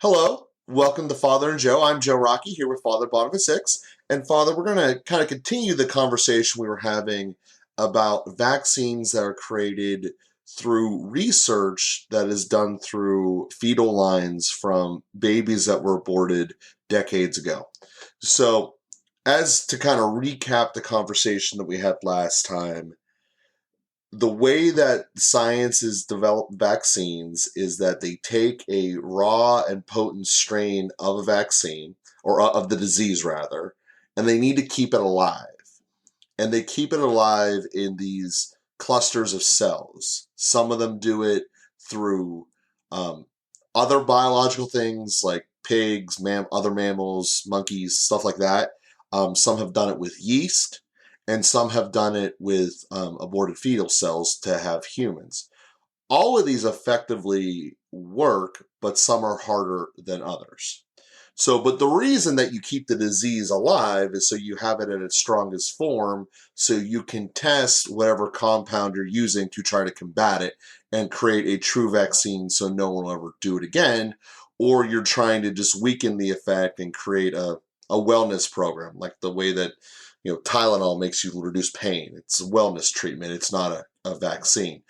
Hello, welcome to Father and Joe. I'm Joe Rocky here with Father Boniface. And Father, we're going to kind of continue the conversation we were having about vaccines that are created through research that is done through fetal lines from babies that were aborted decades ago. So, as to kind of recap the conversation that we had last time, the way that science has developed vaccines is that they take a raw and potent strain of a vaccine, or of the disease rather, and they need to keep it alive. And they keep it alive in these clusters of cells. Some of them do it through other biological things like pigs, other mammals, monkeys, stuff like that. Some have done it with yeast, and some have done it with aborted fetal cells to have humans. All of these effectively work, but some are harder than others. But the reason that you keep the disease alive is so you have it in its strongest form, so you can test whatever compound you're using to try to combat it and create a true vaccine so no one will ever do it again, or you're trying to just weaken the effect and create a wellness program, like the way that Tylenol makes you reduce pain. It's a wellness treatment. It's not a vaccine.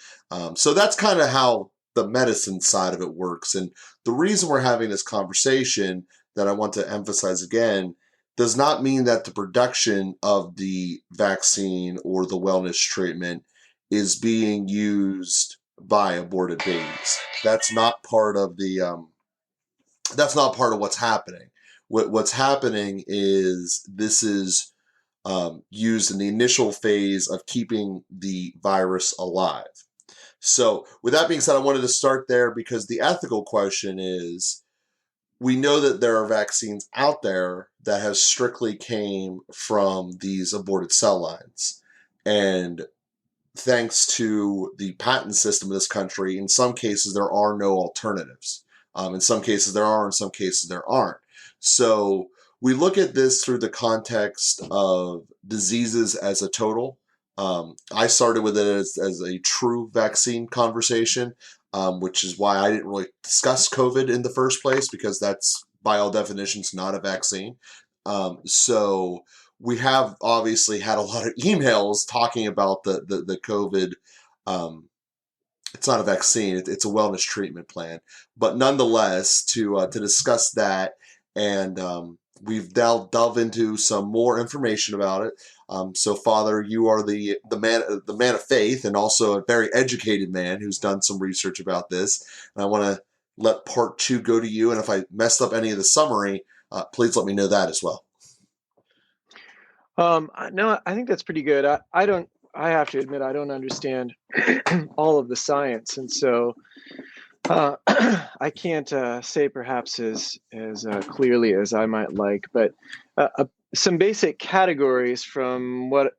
So that's kind of how the medicine side of it works. And the reason we're having this conversation that I want to emphasize again does not mean that the production of the vaccine or the wellness treatment is being used by aborted babies. That's not part of what's happening. What's happening is this is used in the initial phase of keeping the virus alive. So with that being said, I wanted to start there because the ethical question is, we know that there are vaccines out there that have strictly came from these aborted cell lines. And thanks to the patent system of this country, in some cases there are no alternatives. In some cases there are, in some cases there aren't. So we look at this through the context of diseases as a total. I started with it as a true vaccine conversation, which is why I didn't really discuss COVID in the first place, because that's by all definitions not a vaccine. So we have obviously had a lot of emails talking about the COVID. It's not a vaccine; it's a wellness treatment plan. But nonetheless, to discuss that, and we've delved into some more information about it. So, Father, you are the man of faith, and also a very educated man who's done some research about this. And I want to let part two go to you. And if I messed up any of the summary, please let me know that as well. No, I think that's pretty good. I have to admit, I don't understand all of the science, and so I can't say perhaps as clearly as I might like. But some basic categories from what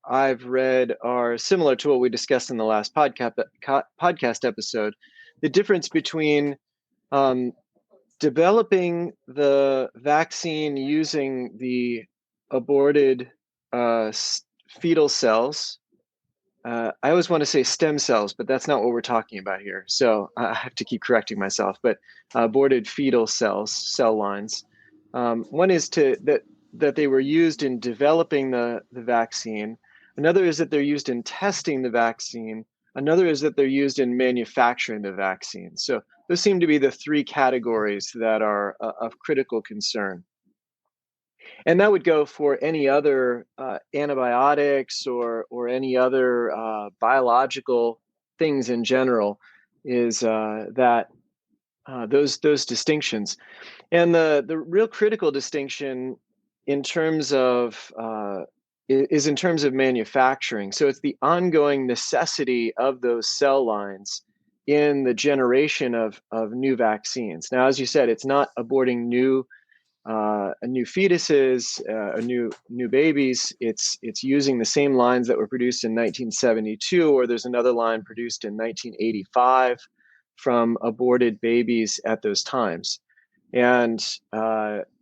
I've read are similar to what we discussed in the last podcast episode. The difference between developing the vaccine using the aborted fetal cells. I always want to say stem cells, but that's not what we're talking about here. So I have to keep correcting myself. But aborted fetal cells, cell lines. One is that they were used in developing the vaccine. Another is that they're used in testing the vaccine. Another is that they're used in manufacturing the vaccine. So those seem to be the three categories that are of critical concern. And that would go for any other antibiotics or any other biological things in general, is that those distinctions. And the real critical distinction in terms of is in terms of manufacturing. So it's the ongoing necessity of those cell lines in the generation of new vaccines. Now, as you said, it's not aborting new fetuses, new babies. It's using the same lines that were produced in 1972, or there's another line produced in 1985 from aborted babies at those times. And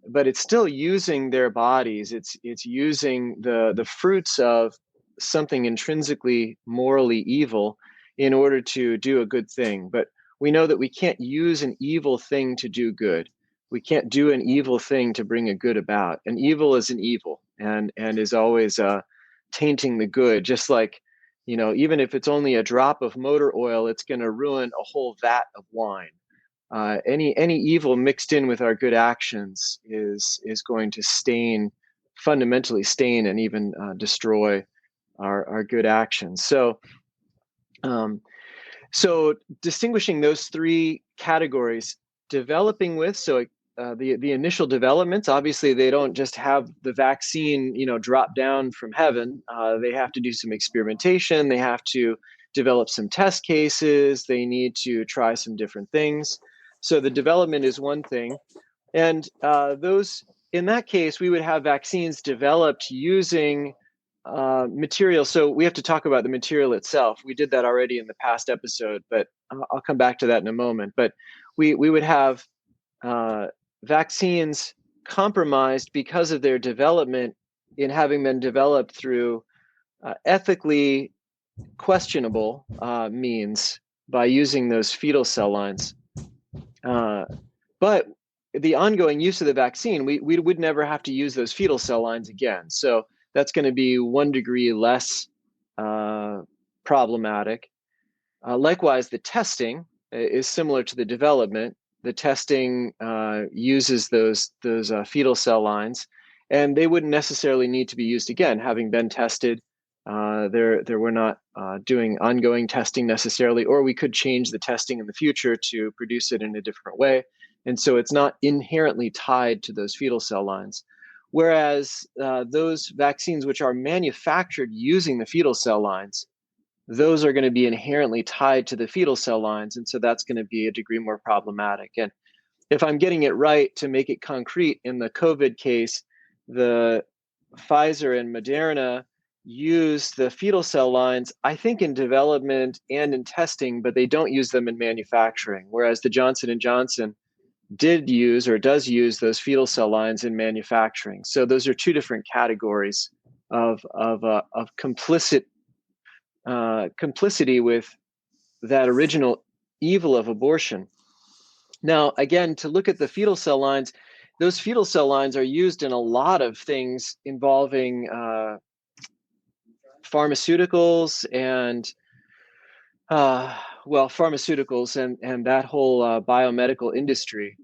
but it's still using their bodies. It's using the fruits of something intrinsically morally evil in order to do a good thing. But we know that we can't use an evil thing to do good. we can't do an evil thing to bring a good about. An evil is an evil, and is always tainting the good. Just like, even if it's only a drop of motor oil, it's going to ruin a whole vat of wine. Any evil mixed in with our good actions is going to fundamentally stain, and even destroy our good actions. Um, so distinguishing those three categories, developing with, the initial developments, obviously they don't just have the vaccine, drop down from heaven. They have to do some experimentation. They have to develop some test cases. They need to try some different things. So the development is one thing. And in that case, we would have vaccines developed using material. So we have to talk about the material itself. We did that already in the past episode, but I'll come back to that in a moment. But we would have vaccines compromised because of their development in having been developed through ethically questionable means by using those fetal cell lines. But the ongoing use of the vaccine, we would never have to use those fetal cell lines again. So that's going to be 1 degree less problematic. Likewise, the testing is similar to the development. The testing uses those fetal cell lines, and they wouldn't necessarily need to be used again, having been tested. We're not doing ongoing testing necessarily, or we could change the testing in the future to produce it in a different way. And so it's not inherently tied to those fetal cell lines. Whereas those vaccines which are manufactured using the fetal cell lines, those are going to be inherently tied to the fetal cell lines. And so that's going to be a degree more problematic. And if I'm getting it right, to make it concrete, in the COVID case, the Pfizer and Moderna use the fetal cell lines, I think, in development and in testing, but they don't use them in manufacturing. Whereas the Johnson & Johnson did use, or does use, those fetal cell lines in manufacturing. So those are two different categories of complicity with that original evil of abortion. Now, again, to look at the fetal cell lines, those fetal cell lines are used in a lot of things involving pharmaceuticals and pharmaceuticals and that whole biomedical industry.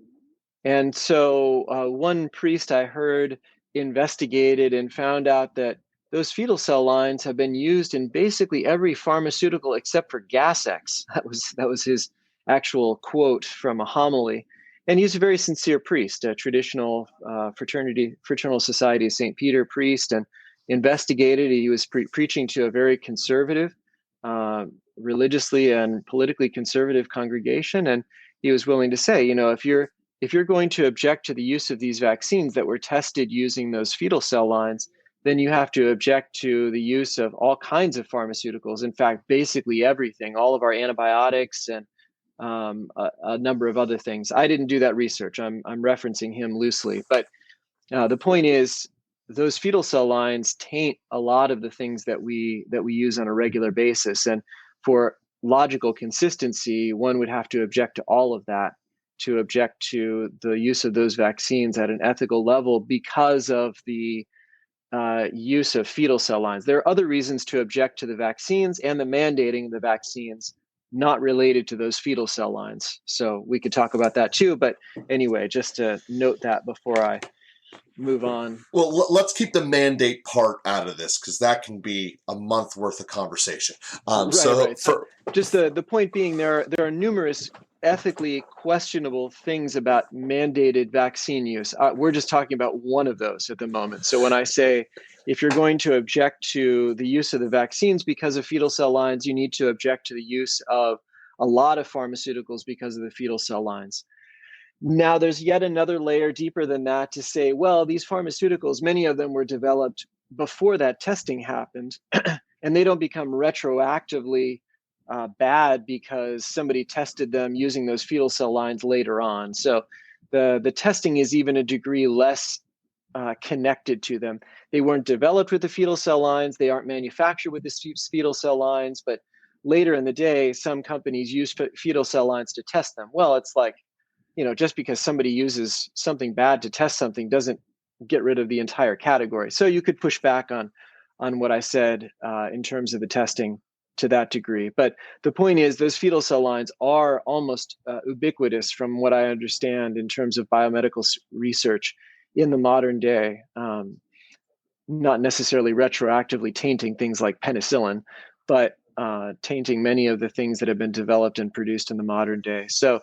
And so one priest I heard investigated and found out that those fetal cell lines have been used in basically every pharmaceutical except for Gas-X. That was his actual quote from a homily. And he's a very sincere priest, a traditional Fraternal Society of St. Peter priest, and investigated. He was preaching to a very conservative, religiously and politically conservative congregation. And he was willing to say, if you're going to object to the use of these vaccines that were tested using those fetal cell lines, then you have to object to the use of all kinds of pharmaceuticals. In fact, basically everything, all of our antibiotics and a number of other things. I didn't do that research. I'm referencing him loosely. But the point is, those fetal cell lines taint a lot of the things that we use on a regular basis. And for logical consistency, one would have to object to all of that, to object to the use of those vaccines at an ethical level because of the use of fetal cell lines. There are other reasons to object to the vaccines and the mandating of the vaccines not related to those fetal cell lines. So we could talk about that too. But anyway, just to note that before I move on. Well, let's keep the mandate part out of this, because that can be a month worth of conversation. Right. So just the point being, there are numerous ethically questionable things about mandated vaccine use. We're just talking about one of those at the moment. So when I say, if you're going to object to the use of the vaccines because of fetal cell lines, you need to object to the use of a lot of pharmaceuticals because of the fetal cell lines. Now, there's yet another layer deeper than that to say, well, these pharmaceuticals, many of them were developed before that testing happened, and they don't become retroactively bad because somebody tested them using those fetal cell lines later on. So the testing is even a degree less connected to them. They weren't developed with the fetal cell lines. They aren't manufactured with the fetal cell lines, but later in the day, some companies use fetal cell lines to test them. Well, it's like, just because somebody uses something bad to test something doesn't get rid of the entire category. So you could push back on what I said in terms of the testing to that degree. But the point is, those fetal cell lines are almost ubiquitous from what I understand in terms of biomedical research in the modern day. Not necessarily retroactively tainting things like penicillin, but tainting many of the things that have been developed and produced in the modern day. So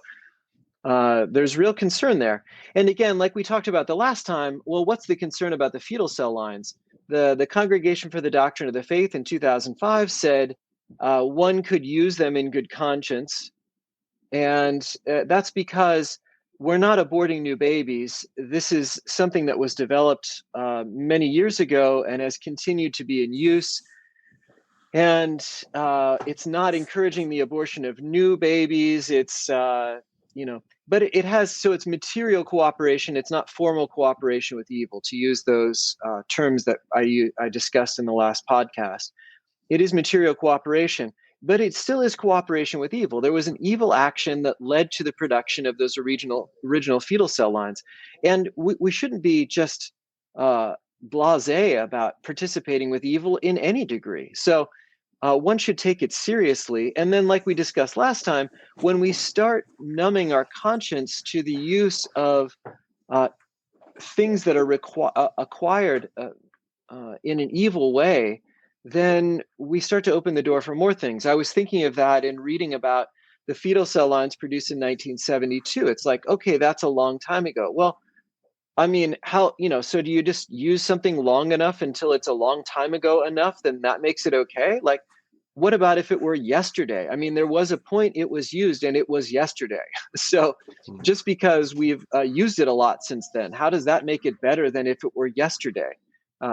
there's real concern there. And again, like we talked about the last time, well, what's the concern about the fetal cell lines? The Congregation for the Doctrine of the Faith in 2005 said one could use them in good conscience. And that's because we're not aborting new babies. This is something that was developed many years ago and has continued to be in use. And it's not encouraging the abortion of new babies. It's, but it has, so it's material cooperation. It's not formal cooperation with evil, to use those terms that I discussed in the last podcast. It is material cooperation, but it still is cooperation with evil. There was an evil action that led to the production of those original fetal cell lines. And we shouldn't be just blasé about participating with evil in any degree. So one should take it seriously. And then, like we discussed last time, when we start numbing our conscience to the use of things that are acquired in an evil way, then we start to open the door for more things. I was thinking of that in reading about the fetal cell lines produced in 1972. It's like, okay, that's a long time ago. Well, I mean, how, so do you just use something long enough until it's a long time ago enough, then that makes it okay? Like, what about if it were yesterday? I mean, there was a point it was used and it was yesterday. So just because we've used it a lot since then, how does that make it better than if it were yesterday?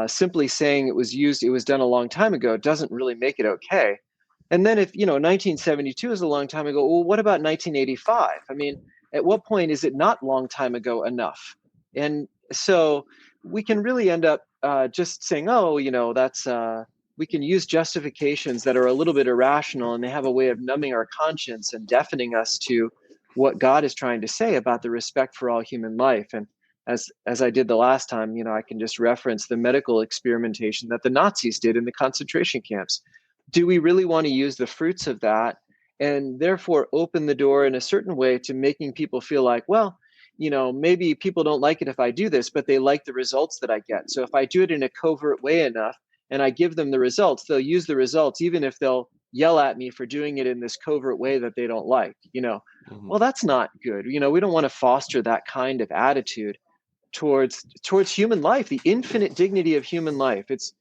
Simply saying it was used, it was done a long time ago, doesn't really make it okay. And then if, 1972 is a long time ago, well, what about 1985? I mean, at what point is it not long time ago enough? And so we can really end up just saying, oh, that's, we can use justifications that are a little bit irrational, and they have a way of numbing our conscience and deafening us to what God is trying to say about the respect for all human life. And as I did the last time, I can just reference the medical experimentation that the Nazis did in the concentration camps. Do we really want to use the fruits of that and therefore open the door in a certain way to making people feel like, well, maybe people don't like it if I do this, but they like the results that I get. So if I do it in a covert way enough and I give them the results, they'll use the results, even if they'll yell at me for doing it in this covert way that they don't like. Mm-hmm. Well, that's not good. We don't want to foster that kind of attitude towards human life, the infinite dignity of human life. It's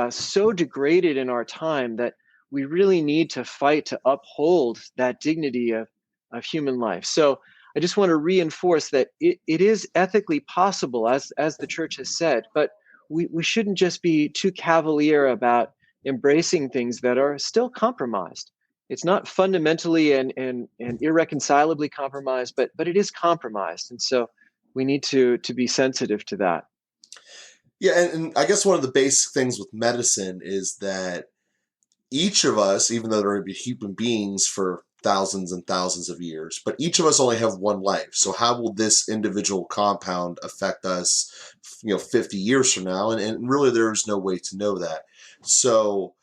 so degraded in our time that we really need to fight to uphold that dignity of human life. So I just want to reinforce that it is ethically possible, as the church has said, but we shouldn't just be too cavalier about embracing things that are still compromised. It's not fundamentally and irreconcilably compromised, but it is compromised. And so we need to be sensitive to that. Yeah, and I guess one of the basic things with medicine is that each of us, even though there may be human beings for thousands and thousands of years, but each of us only have one life. So how will this individual compound affect us, 50 years from now? And really, there's no way to know that. So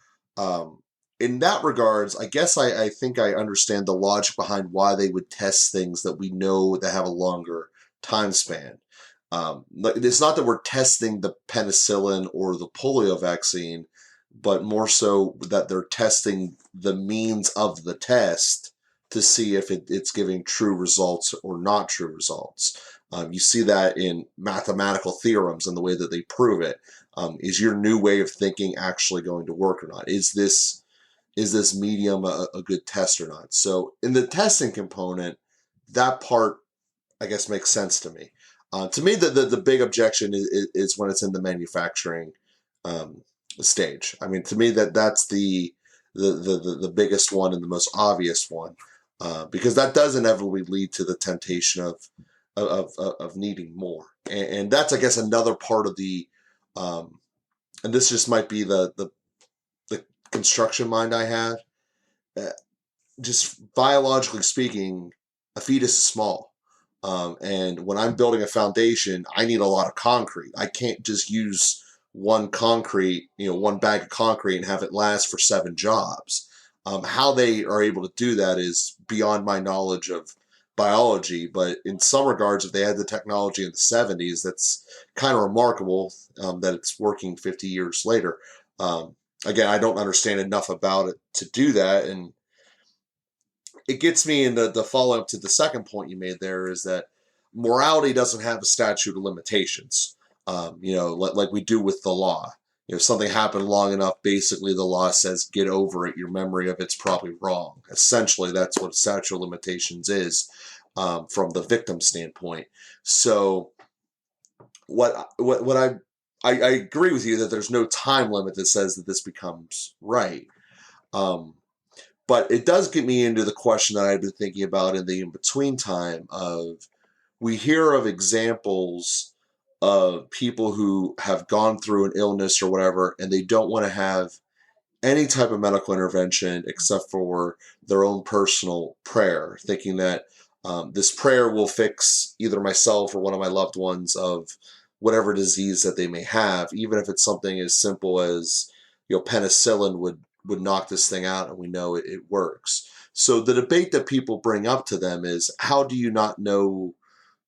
in that regards, I guess I think I understand the logic behind why they would test things that we know that have a longer time span. It's not that we're testing the penicillin or the polio vaccine, but more so that they're testing the means of the test to see if it's giving true results or not true results. You see that in mathematical theorems and the way that they prove it. Is your new way of thinking actually going to work or not? Is this medium a good test or not? So in the testing component, that part, I guess, makes sense to me. To me, the big objection is when it's in the manufacturing stage. I mean, to me, that's the biggest one and the most obvious one, because that does inevitably lead to the temptation of needing more, and that's, I guess, another part of the, and this just might be the construction mind I have. Just biologically speaking, a fetus is small. And when I'm building a foundation, I need a lot of concrete. I can't just use one bag of concrete and have it last for 7 jobs. How they are able to do that is beyond my knowledge of biology, but in some regards, if they had the technology in the 70s, that's kind of remarkable that it's working 50 years later. Again, I don't understand enough about it to do that, and it gets me into the follow up to the second point you made there is that morality doesn't have a statute of limitations, like we do with the law. If something happened long enough, basically the law says get over it. Your memory of it's probably wrong. Essentially, that's what statute of limitations is from the victim standpoint. So, what I agree with you that there's no time limit that says that this becomes right. Um, but it does get me into the question that I've been thinking about in the in-between time of we hear of examples of people who have gone through an illness or whatever, and they don't want to have any type of medical intervention except for their own personal prayer, thinking that this prayer will fix either myself or one of my loved ones of whatever disease that they may have, even if it's something as simple as penicillin would knock this thing out, and we know it works. So the debate that people bring up to them is, how do you not know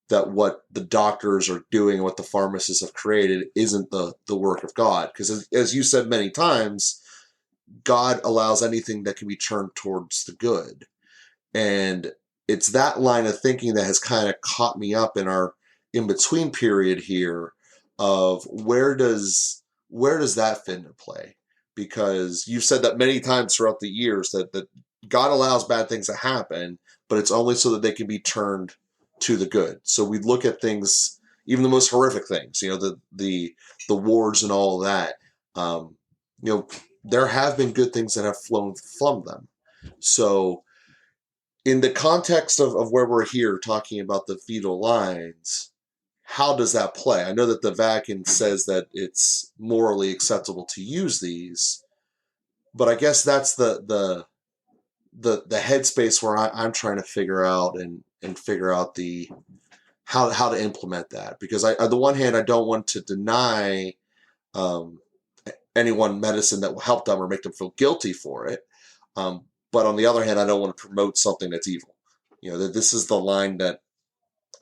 that what the doctors are doing and what the pharmacists have created isn't the work of God? Because as you said many times, God allows anything that can be turned towards the good. And it's that line of thinking that has kind of caught me up in our in-between period here of where does that fit into play? Because you've said that many times throughout the years that God allows bad things to happen, but it's only so that they can be turned to the good. So we look at things, even the most horrific things, the wars and all of that. Um, there have been good things that have flown from them. So in the context of where we're here talking about the fetal lines, how does that play? I know that the Vatican says that it's morally acceptable to use these, but I guess that's the headspace where I'm trying to figure out and figure out the how to implement that, because on the one hand I don't want to deny um, anyone medicine that will help them or make them feel guilty for it, but on the other hand I don't want to promote something that's evil. That this is the line that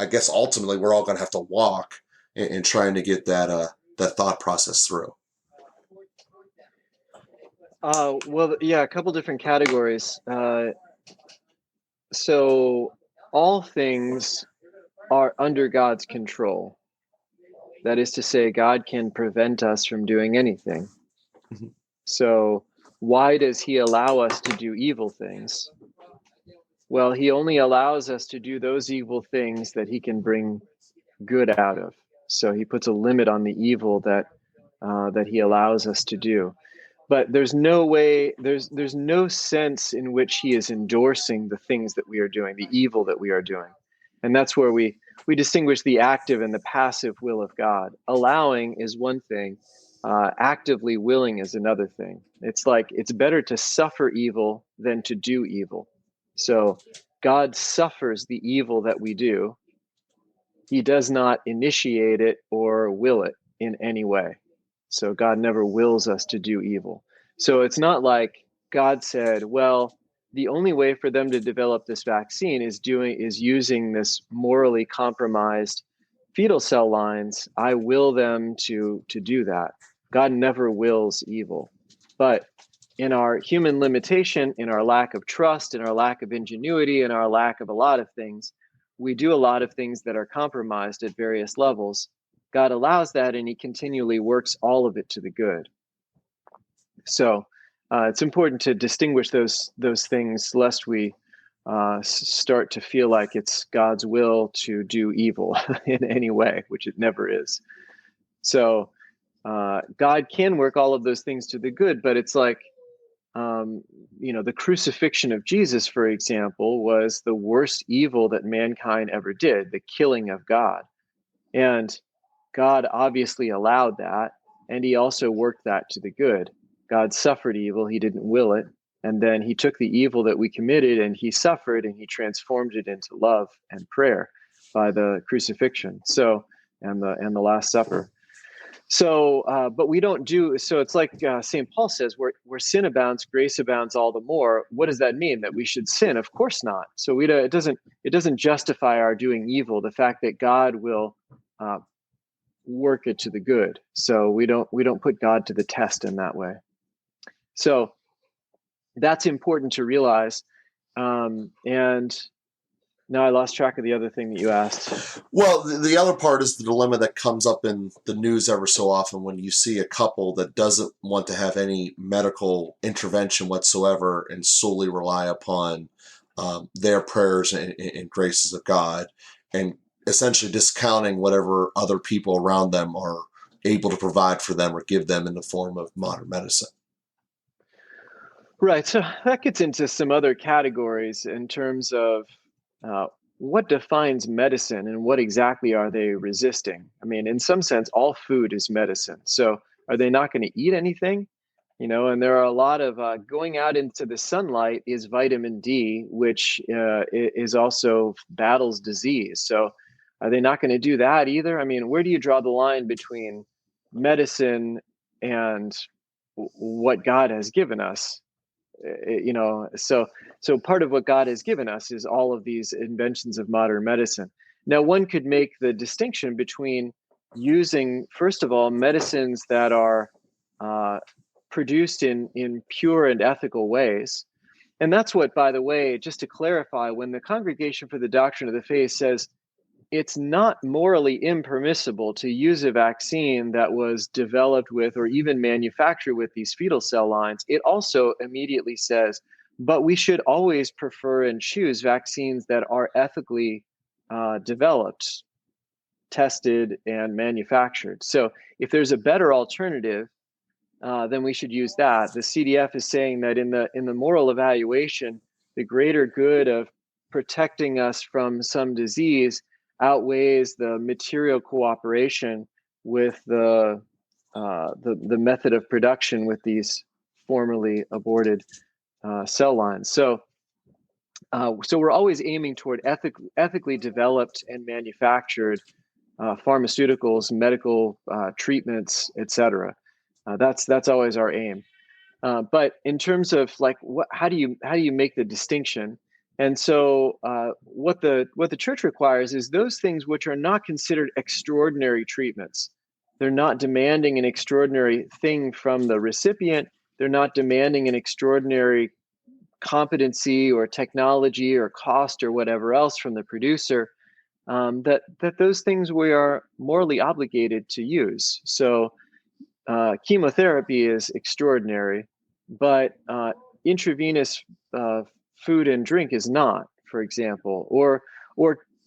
I guess ultimately we're all going to have to walk in trying to get that thought process through. Well, yeah, a couple different categories. So all things are under God's control. That is to say, God can prevent us from doing anything. Mhm. So why does he allow us to do evil things? Well, he only allows us to do those evil things that he can bring good out of. So he puts a limit on the evil that he allows us to do. But there's no way, there's no sense in which he is endorsing the things that we are doing, the evil that we are doing. And that's where we distinguish the active and the passive will of God. Allowing is one thing, actively willing is another thing. It's like it's better to suffer evil than to do evil. So God suffers the evil that we do. He does not initiate it or will it in any way. So God never wills us to do evil. So it's not like God said, well, the only way for them to develop this vaccine is using this morally compromised fetal cell lines. I will them to do that. God never wills evil. But in our human limitation, in our lack of trust, in our lack of ingenuity, in our lack of a lot of things, we do a lot of things that are compromised at various levels. God allows that, and he continually works all of it to the good. So it's important to distinguish those things, lest we start to feel like it's God's will to do evil in any way, which it never is. So God can work all of those things to the good, but it's like, the crucifixion of Jesus, for example, was the worst evil that mankind ever did, the killing of God. And God obviously allowed that, and he also worked that to the good. God suffered evil, he didn't will it. And then he took the evil that we committed and he suffered and he transformed it into love and prayer. by the crucifixion. So and the Last Supper. So, but we don't do so. It's like St. Paul says, where sin abounds, grace abounds all the more. What does that mean? That we should sin? Of course not. So it doesn't justify our doing evil. The fact that God will work it to the good. So we don't put God to the test in that way. So that's important to realize. And now I lost track of the other thing that you asked. Well, the other part is the dilemma that comes up in the news ever so often when you see a couple that doesn't want to have any medical intervention whatsoever and solely rely upon their prayers and graces of God, and essentially discounting whatever other people around them are able to provide for them or give them in the form of modern medicine. Right. So that gets into some other categories in terms of uh, what defines medicine and what exactly are they resisting? I mean, in some sense, all food is medicine. So are they not going to eat anything? And there are a lot of going out into the sunlight is vitamin D, which is also battles disease. So are they not going to do that either? I mean, where do you draw the line between medicine and what God has given us? So part of what God has given us is all of these inventions of modern medicine. Now, one could make the distinction between using, first of all, medicines that are produced in pure and ethical ways. And that's what, by the way, just to clarify, when the Congregation for the Doctrine of the Faith says it's not morally impermissible to use a vaccine that was developed with or even manufactured with these fetal cell lines, it also immediately says, but we should always prefer and choose vaccines that are ethically developed, tested, and manufactured. So if there's a better alternative, then we should use that. The CDF is saying that in the moral evaluation, the greater good of protecting us from some disease outweighs the material cooperation with the method of production with these formerly aborted cell lines. So we're always aiming toward ethically developed and manufactured pharmaceuticals, medical treatments, etc. That's always our aim. But in terms of like how do you make the distinction? And so what the church requires is those things which are not considered extraordinary treatments. They're not demanding an extraordinary thing from the recipient. They're not demanding an extraordinary competency or technology or cost or whatever else from the producer. That those things we are morally obligated to use. So chemotherapy is extraordinary, but intravenous food and drink is not, for example, or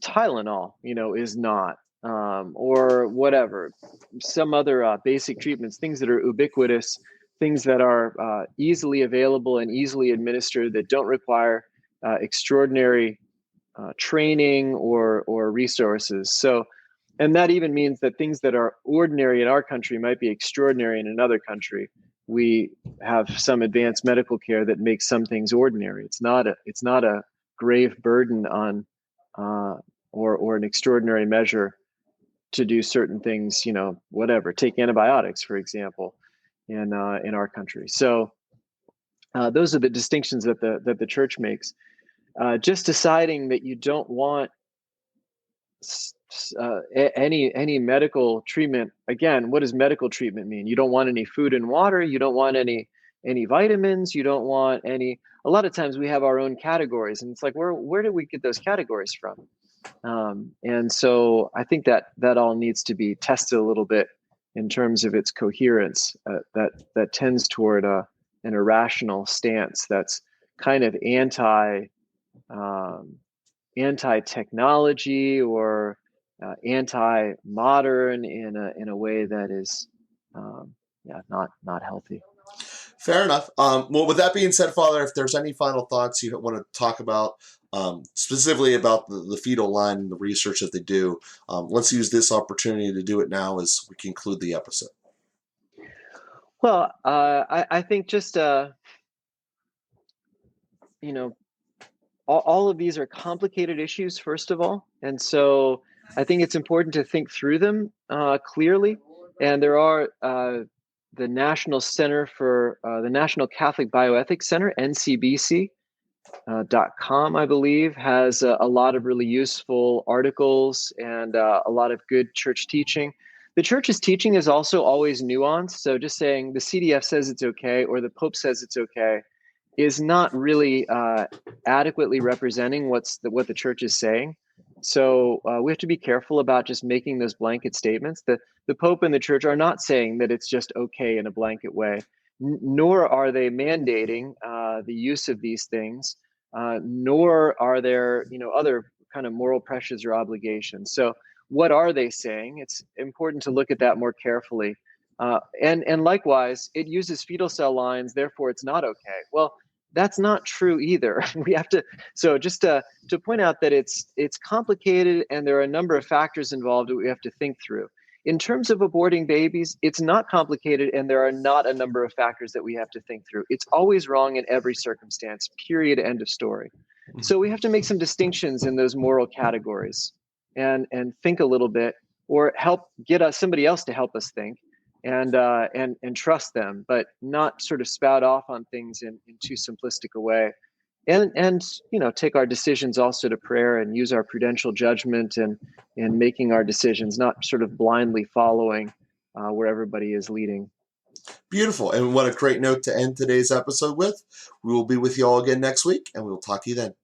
Tylenol, is not, or whatever, some other basic treatments, things that are ubiquitous, things that are easily available and easily administered that don't require extraordinary training or resources. So, and that even means that things that are ordinary in our country might be extraordinary in another country. We have some advanced medical care that makes some things ordinary. It's not a grave burden on or an extraordinary measure to do certain things. Whatever. Take antibiotics, for example, in our country. So those are the distinctions that the church makes. Just deciding that you don't want any medical treatment. Again, what does medical treatment mean? You don't want any food and water. You don't want any vitamins. You don't want any. A lot of times we have our own categories, and it's like, where do we get those categories from? And so I think that all needs to be tested a little bit in terms of its coherence. That tends toward an irrational stance that's kind of anti-technology or anti-modern in a way that is not healthy. Fair enough. Well, with that being said, Father, if there's any final thoughts you want to talk about, specifically about the fetal line and the research that they do, let's use this opportunity to do it now as we conclude the episode. Well, I think just all of these are complicated issues, first of all. And so I think it's important to think through them clearly. And there are the National Center for the National Catholic Bioethics Center, NCBC. .com, I believe, has a lot of really useful articles and a lot of good church teaching. The church's teaching is also always nuanced. So just saying the CDF says it's okay or the Pope says it's okay is not really adequately representing what the church is saying. So we have to be careful about just making those blanket statements. The Pope and the church are not saying that it's just okay in a blanket way, nor are they mandating the use of these things, nor are there other kind of moral pressures or obligations. So what are they saying? It's important to look at that more carefully. And likewise, it uses fetal cell lines, therefore it's not okay. Well, that's not true either. We have to, so just to point out that it's complicated and there are a number of factors involved that we have to think through. In terms of aborting babies, it's not complicated and there are not a number of factors that we have to think through. It's always wrong in every circumstance, period, end of story. So we have to make some distinctions in those moral categories and think a little bit, or help get us somebody else to help us think and trust them, but not sort of spout off on things in too simplistic a way. And take our decisions also to prayer and use our prudential judgment and making our decisions, not sort of blindly following where everybody is leading. Beautiful. And what a great note to end today's episode with. We will be with you all again next week, and we will talk to you then.